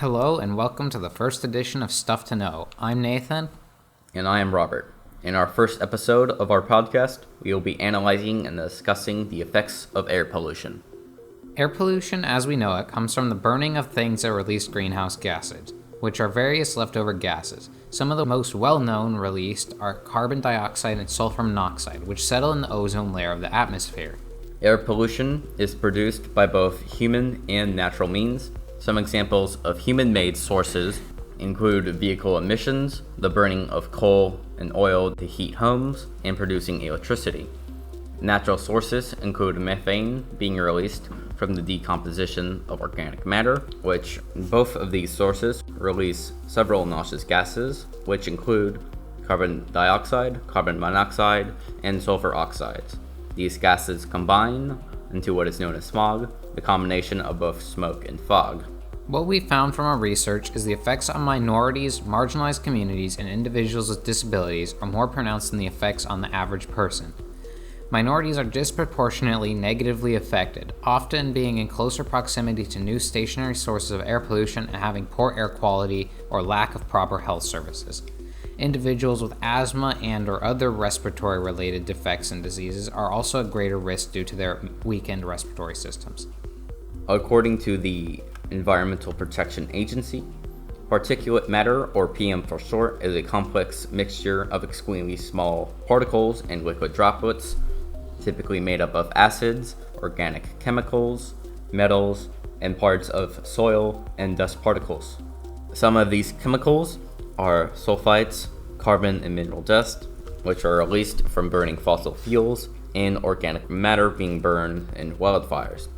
Hello and welcome to the first edition of Stuff to Know. I'm Nathan. And I am Robert. In our first episode of our podcast, we will be analyzing and discussing the effects of air pollution. Air pollution, as we know it, comes from the burning of things that release greenhouse gases, which are various leftover gases. Some of the most well-known released are carbon dioxide and sulfur monoxide, which settle in the ozone layer of the atmosphere. Air pollution is produced by both human and natural means. Some examples of human-made sources include vehicle emissions, the burning of coal and oil to heat homes, and producing electricity. Natural sources include methane being released from the decomposition of organic matter, which both of these sources release several noxious gases, which include carbon dioxide, carbon monoxide, and sulfur oxides. These gases combine into what is known as smog, the combination of both smoke and fog. What we found from our research is the effects on minorities, marginalized communities, and individuals with disabilities are more pronounced than the effects on the average person. Minorities are disproportionately negatively affected, often being in closer proximity to new stationary sources of air pollution and having poor air quality or lack of proper health services. Individuals with asthma and/or other respiratory-related defects and diseases are also at greater risk due to their weakened respiratory systems. According to the Environmental Protection Agency, particulate matter, or PM for short, is a complex mixture of extremely small particles and liquid droplets, typically made up of acids, organic chemicals, metals, and parts of soil and dust particles. Some of these chemicals are sulfites, carbon and mineral dust, which are released from burning fossil fuels, and organic matter being burned in wildfires.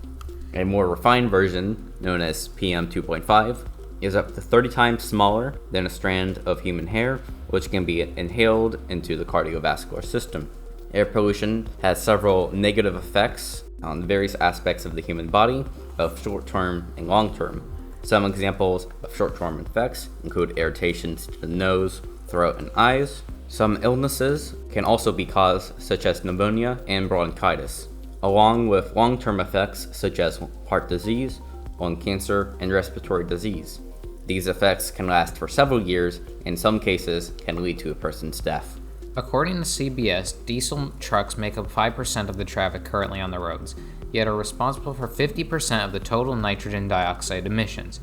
A more refined version, known as PM 2.5, is up to 30 times smaller than a strand of human hair, which can be inhaled into the cardiovascular system. Air pollution has several negative effects on various aspects of the human body, both short-term and long-term. Some examples of short-term effects include irritations to the nose, throat, and eyes. Some illnesses can also be caused, such as pneumonia and bronchitis, along with long-term effects such as heart disease, lung cancer, and respiratory disease. These effects can last for several years, and in some cases can lead to a person's death. According to CBS, diesel trucks make up 5% of the traffic currently on the roads, yet are responsible for 50% of the total nitrogen dioxide emissions.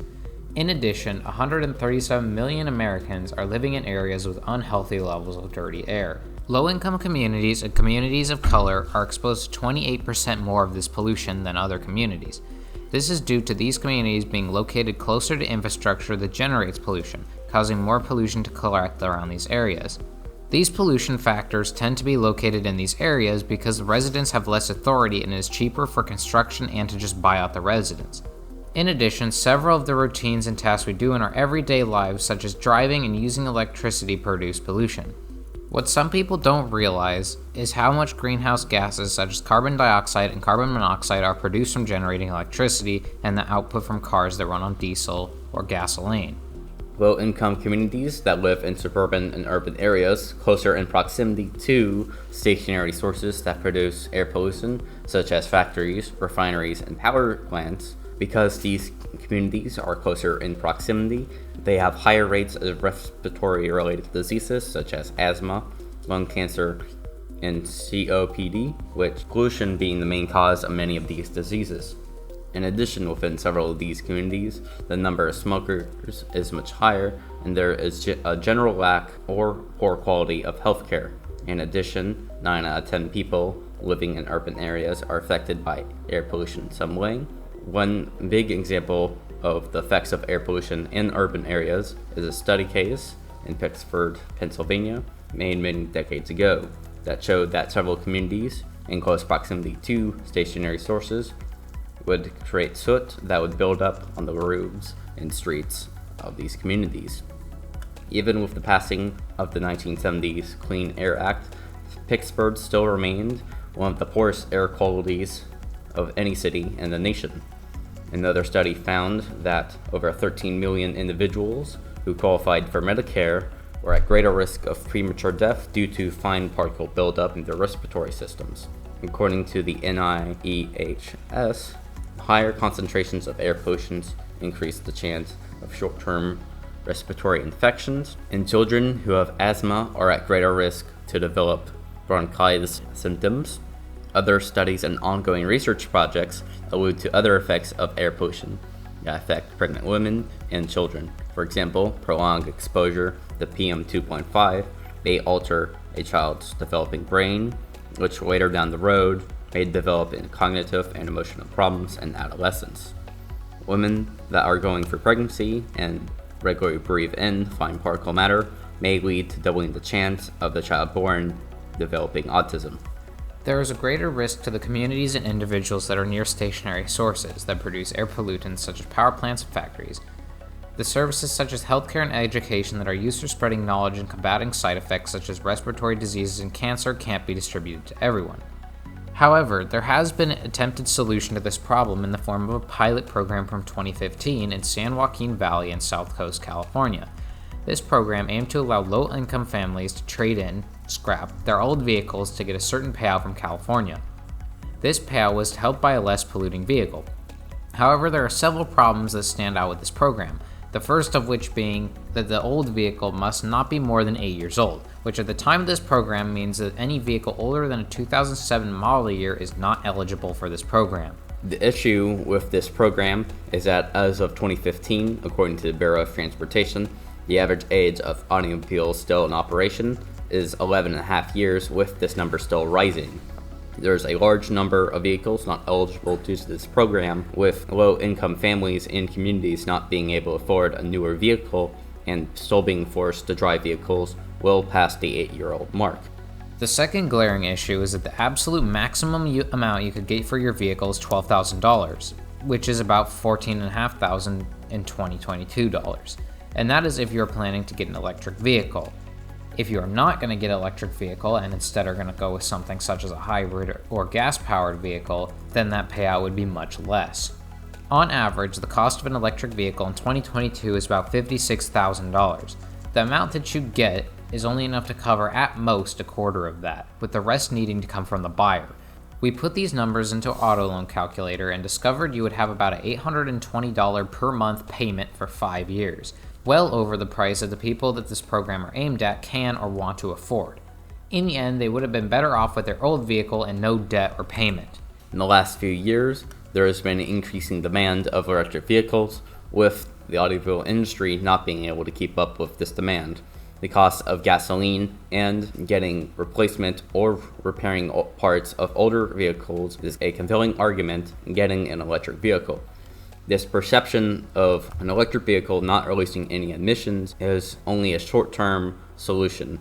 In addition, 137 million Americans are living in areas with unhealthy levels of dirty air. Low-income communities and communities of color are exposed to 28% more of this pollution than other communities. This is due to these communities being located closer to infrastructure that generates pollution, causing more pollution to collect around these areas. These pollution factors tend to be located in these areas because the residents have less authority and it is cheaper for construction and to just buy out the residents. In addition, several of the routines and tasks we do in our everyday lives, such as driving and using electricity, produce pollution. What some people don't realize is how much greenhouse gases such as carbon dioxide and carbon monoxide are produced from generating electricity and the output from cars that run on diesel or gasoline. Low-income communities that live in suburban and urban areas closer in proximity to stationary sources that produce air pollution, such as factories, refineries, and power plants. Because these communities are closer in proximity, they have higher rates of respiratory-related diseases such as asthma, lung cancer, and COPD, with pollution being the main cause of many of these diseases. In addition, within several of these communities, the number of smokers is much higher, and there is a general lack or poor quality of healthcare. In addition, 9 out of 10 people living in urban areas are affected by air pollution in some way. One big example of the effects of air pollution in urban areas is a study case in Pittsburgh, Pennsylvania, made many decades ago, that showed that several communities in close proximity to stationary sources would create soot that would build up on the roofs and streets of these communities. Even with the passing of the 1970s Clean Air Act, Pittsburgh still remained one of the poorest air qualities of any city in the nation. Another study found that over 13 million individuals who qualified for Medicare were at greater risk of premature death due to fine particle buildup in their respiratory systems. According to the NIEHS, higher concentrations of air pollution increase the chance of short-term respiratory infections, and children who have asthma are at greater risk to develop bronchitis symptoms. Other studies and ongoing research projects allude to other effects of air pollution that affect pregnant women and children. For example, prolonged exposure to PM 2.5 may alter a child's developing brain, which later down the road may develop in cognitive and emotional problems in adolescence. Women that are going through pregnancy and regularly breathe in fine particle matter may lead to doubling the chance of the child born developing autism. There is a greater risk to the communities and individuals that are near stationary sources that produce air pollutants such as power plants and factories. The services such as healthcare and education that are used for spreading knowledge and combating side effects such as respiratory diseases and cancer can't be distributed to everyone. However, there has been an attempted solution to this problem in the form of a pilot program from 2015 in San Joaquin Valley in South Coast, California. This program aimed to allow low-income families to trade in, scrap, their old vehicles to get a certain payout from California. This payout was to help buy a less polluting vehicle. However, there are several problems that stand out with this program, the first of which being that the old vehicle must not be more than 8 years old, which at the time of this program means that any vehicle older than a 2007 model year is not eligible for this program. The issue with this program is that as of 2015, according to the Bureau of Transportation, the average age of automobiles still in operation is 11.5 years, with this number still rising. There's a large number of vehicles not eligible due to this program, with low-income families and communities not being able to afford a newer vehicle and still being forced to drive vehicles well past the 8-year-old mark. The second glaring issue is that the absolute maximum amount you could get for your vehicle is $12,000, which is about $14,500 in 2022 dollars, and that is if you're planning to get an electric vehicle. If you are not going to get an electric vehicle and instead are going to go with something such as a hybrid or gas-powered vehicle, then that payout would be much less. On average, the cost of an electric vehicle in 2022 is about $56,000. The amount that you get is only enough to cover at most a quarter of that, with the rest needing to come from the buyer. We put these numbers into an auto loan calculator and discovered you would have about an $820 per month payment for 5 years, well over the price that the people that this program are aimed at can or want to afford. In the end, they would have been better off with their old vehicle and no debt or payment. In the last few years, there has been an increasing demand of electric vehicles, with the automobile industry not being able to keep up with this demand. The cost of gasoline and getting replacement or repairing parts of older vehicles is a compelling argument in getting an electric vehicle. This perception of an electric vehicle not releasing any emissions is only a short-term solution.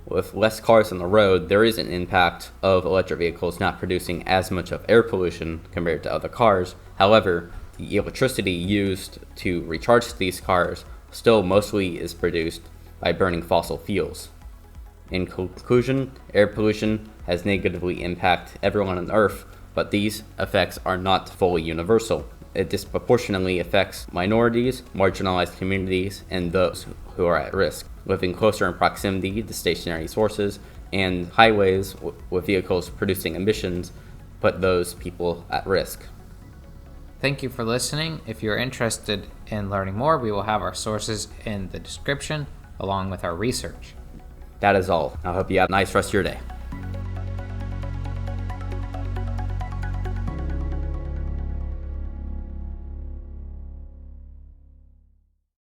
With less cars on the road, there is an impact of electric vehicles not producing as much of air pollution compared to other cars. However, the electricity used to recharge these cars still mostly is produced by burning fossil fuels. In conclusion, air pollution has negatively impacted everyone on Earth, but these effects are not fully universal. It disproportionately affects minorities, marginalized communities, and those who are at risk, living closer in proximity to stationary sources, and highways with vehicles producing emissions put those people at risk. Thank you for listening. If you're interested in learning more, we will have our sources in the description along with our research. That is all. I hope you have a nice rest of your day.